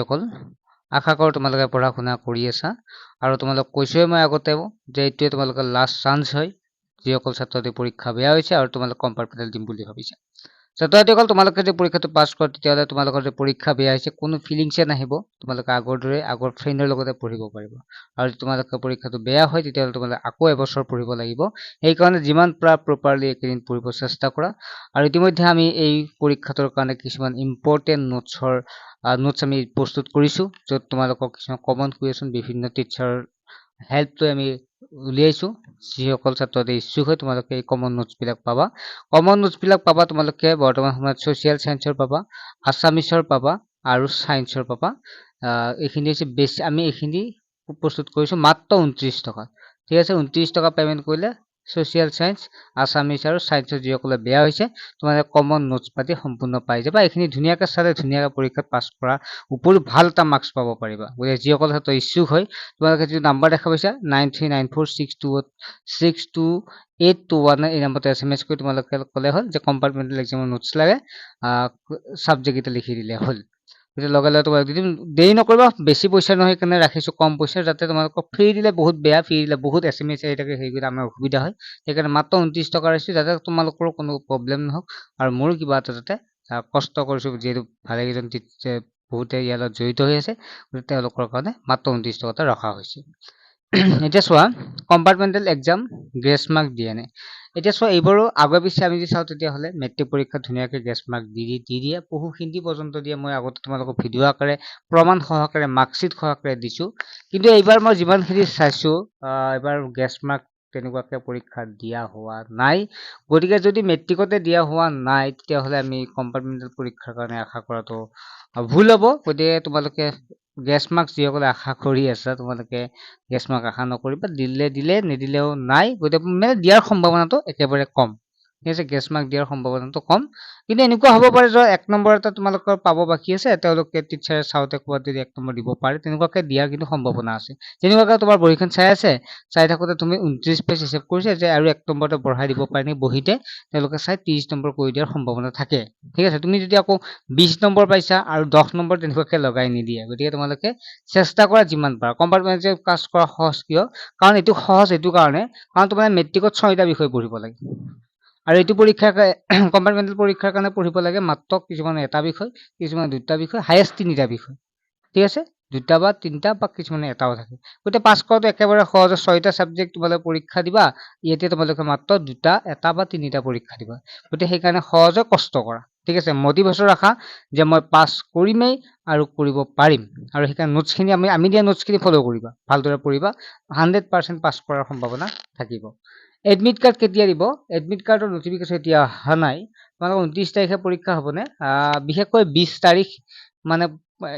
অকল আশা কৰোঁ তোমালোকে পঢ়া শুনা কৰি আছা আৰু তোমালোক কৈছোৱে মই আগতে যে এইটোৱে তোমালোকৰ লাষ্ট চান্স হয় যিসকল ছাত্ৰছাত্ৰীৰ পৰীক্ষা বেয়া হৈছে আৰু তোমালোক কম্পাৰ্টমেণ্টেল দিম বুলি ভাবিছা ছাত্ৰছাত্ৰীসকল তোমালোকে যদি পৰীক্ষাটো পাছ কৰা তেতিয়াহ'লে তোমালোকৰ যে পৰীক্ষা বেয়া হৈছে কোনো ফিলিংছে নাহিব তোমালোকে আগৰ দৰে আগৰ ফ্ৰেণ্ডৰ লগতে পঢ়িব পাৰিবা আৰু তোমালোকৰ পৰীক্ষাটো বেয়া হয় তেতিয়াহ'লে তোমালোকে আকৌ এবছৰ পঢ়িব লাগিব সেইকাৰণে যিমান পাৰা প্ৰপাৰলি এইকেইদিন পঢ়িব চেষ্টা কৰা আৰু ইতিমধ্যে আমি এই পৰীক্ষাটোৰ কাৰণে কিছুমান ইম্পৰ্টেণ্ট নোটছ আমি প্ৰস্তুত কৰিছোঁ য'ত তোমালোকক কিছুমান কমন কুৱেশ্যন বিভিন্ন টিচাৰৰ হেল্প লৈ আমি উলিয়াইছোঁ যিসকল ছাত্ৰছাত্ৰী ইচ্ছুক হয় তোমালোকে এই কমন নোটছবিলাক পাবা কমন নোটছবিলাক পাবা তোমালোকে বৰ্তমান সময়ত ছ'চিয়েল চায়েন্সৰ পাবা আছামিছৰ পাবা আৰু ছায়েন্সৰ পাবা এইখিনি হৈছে বেছি আমি এইখিনি প্ৰস্তুত কৰিছোঁ মাত্ৰ 29 টকা ঠিক আছে 29 টকা পে'মেণ্ট কৰিলে ছ'চিয়েল চায়েন্স আছামিছ আৰু ছায়েন্সৰ যিসকলে বেয়া হৈছে তোমালোকে কমন নোটছ পাতি সম্পূৰ্ণ পাই যাবা এইখিনি ধুনীয়াকৈ চালে ধুনীয়াকৈ পৰীক্ষাত পাছ কৰা উপৰিও ভাল এটা মাৰ্কছ পাব পাৰিবা গতিকে যিসকল ছাত্ৰ ইচ্ছুক হয় তোমালোকে যিটো নাম্বাৰ দেখা পাইছা 9394628281 এই নম্বৰতে SMS কৰি তোমালোকে ক'লে হ'ল যে কম্পাৰ্টমেণ্টেল এক্সামৰ নোটছ লাগে ছাবজেক্ট এটা লিখি দিলে হ'ল গতিকে লগে লগে তোমালোকে দেৰি নকৰিবা বেছি পইচা নহয় কাৰণে ৰাখিছোঁ কম পইচা যাতে তোমালোকক ফ্ৰী দিলে বহুত বেয়া ফ্ৰী দিলে বহুত SMS আহি থাকে সেইকেইটা আমাৰ অসুবিধা হয় সেইকাৰণে মাত্ৰ 29 টকা ৰাখিছোঁ যাতে তোমালোকৰ কোনো প্ৰব্লেম নহওক আৰু মোৰো কিবা এটা যাতে কষ্ট কৰিছোঁ যিহেতু ভালেকেইজন বহুতে ইয়াৰ লগত জড়িত হৈ আছে গতিকে তেওঁলোকৰ কাৰণে মাত্ৰ 29 টকাতে ৰখা হৈছে এতিয়া চোৱা কম্পাৰ্টমেণ্টেল এক্সাম গ্ৰেছ মাৰ্ক দিয়ে নে এতিয়া চোৱা এইবাৰো আগে পিছে আমি যদি চাওঁ তেতিয়াহ'লে মেট্ৰিক পৰীক্ষাত ধুনীয়াকৈ গ্ৰেছ মাৰ্ক দি দিয়ে বহুখিনি পৰ্যন্ত দিয়ে মই আগতে তোমালোকক ভিডিঅ' আকাৰে প্ৰমাণ সহকাৰে মাৰ্কশ্বিট সহকাৰে দিছোঁ কিন্তু এইবাৰ মই যিমানখিনি চাইছোঁ এইবাৰ গ্ৰেছ মাৰ্ক তেনেকুৱাকৈ পৰীক্ষা দিয়া হোৱা নাই গতিকে যদি মেট্ৰিকতে দিয়া হোৱা নাই তেতিয়াহ'লে আমি কম্পাৰ্টমেণ্টেল পৰীক্ষাৰ কাৰণে আশা কৰাটো ভুল হ'ব গতিকে তোমালোকে গ্ৰেছ মাৰ্ক যিসকলে আশা কৰি আছা তোমালোকে গ্ৰেছ মাৰ্ক আশা নকৰিবা দিলে নিদিলেও নাই গতিকে মানে দিয়াৰ সম্ভাৱনাটো একেবাৰে কম ঠিক আছে গ্ৰেছ মাৰ্ক দিয়াৰ সম্ভাৱনাটো কম কিন্তু এনেকুৱা হ'ব পাৰে যে 1 নম্বৰ এটা তোমালোকৰ পাব বাকী আছে তেওঁলোকে টিচাৰে চাওঁতে ক'ৰবাত যদি 1 নম্বৰ দিব পাৰে তেনেকুৱাকৈ দিয়াৰ কিন্তু সম্ভাৱনা আছে যেনেকুৱাকৈ তোমাৰ বহীখন চাই থাকোঁতে তুমি 29 পেজ হিচাপ কৰিছে যে আৰু 1 নম্বৰতে বঢ়াই দিব পাৰে নি বহীতে তেওঁলোকে চাই 30 নম্বৰ কৰি দিয়াৰ সম্ভাৱনা থাকে ঠিক আছে তুমি যদি আকৌ 20 নম্বৰ পাইছা আৰু 10 নম্বৰ তেনেকুৱাকৈ লগাই নিদিয়ে গতিকে তোমালোকে চেষ্টা কৰা যিমান পাৰা কম্পাৰ্টমেণ্টেল পাছ কৰা সহজ কিয় কাৰণ এইটো সহজ এইটো কাৰণে কাৰণ তোমাৰ মেট্ৰিকত 6টা বিষয় পঢ়িব লাগে আৰু এইটো পৰীক্ষা কম্পাৰ্টমেণ্টেল পৰীক্ষাৰ কাৰণে পঢ়িব লাগে মাত্ৰ কিছুমানে এটা বিষয় কিছুমানে দুটা বিষয় হায়েষ্ট 3টা বিষয় ঠিক আছে 2টা বা 3টা বা কিছুমানে এটাও থাকে গতিকে পাছ কৰাটো একেবাৰে সহজ 6টা ছাবজেক্ট তোমালোকে পৰীক্ষা দিবা ইয়াতে তোমালোকে মাত্ৰ 2টা এটা বা 3টা পৰীক্ষা দিবা গতিকে সেইকাৰণে সহজে কষ্ট কৰা ঠিক আছে মটিভেশ্যন ৰাখা যে মই পাছ কৰিমেই আৰু কৰিব পাৰিম আৰু সেইকাৰণে নোটছখিনি আমি দিয়া নোটছখিনি ফ'ল' কৰিবা ভালদৰে পঢ়িবা 100% পাছ কৰাৰ সম্ভাৱনা থাকিব এডমিট কাৰ্ড কেতিয়া দিব এডমিট কাৰ্ডৰ নটিফিকেশ্যন এতিয়া অহা নাই তোমালোকৰ 29 তাৰিখে পৰীক্ষা হ'বনে বিশেষকৈ 20 তাৰিখ মানে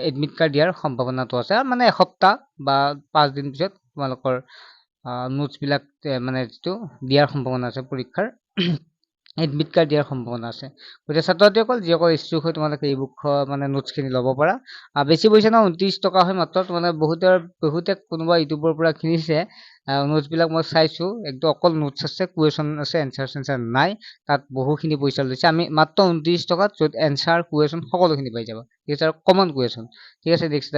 এডমিট কাৰ্ড দিয়াৰ সম্ভাৱনাটো আছে মানে এসপ্তাহ বা 5 দিন পিছত তোমালোকৰ নোটছবিলাক মানে যিটো দিয়াৰ সম্ভাৱনা আছে পৰীক্ষাৰ এডমিট কাৰ্ড দিয়াৰ সম্ভাৱনা আছে গতিকে ছাত্ৰছাত্ৰীসকল যিসকল ইচ্ছুক হয় তোমালোকে এই বুক মানে নোটছখিনি ল'ব পাৰা বেছি পইচা নহয় 29 টকা হয় মাত্ৰ তোমালোকে বহুতে কোনোবা ইউটিউবৰ পৰা কিনিছে নোটছবিলাক মই চাইছোঁ একদম অকল নোটছ আছে কুৱেশ্যন আছে এনচাৰ নাই তাত বহুখিনি পইচা লৈছে আমি মাত্ৰ 29 টকাত য'ত এনচাৰ কুৱেশ্যন সকলোখিনি পাই যাবা ঠিক আছে আৰু কমন কুৱেশ্যন ঠিক আছে নেক্সট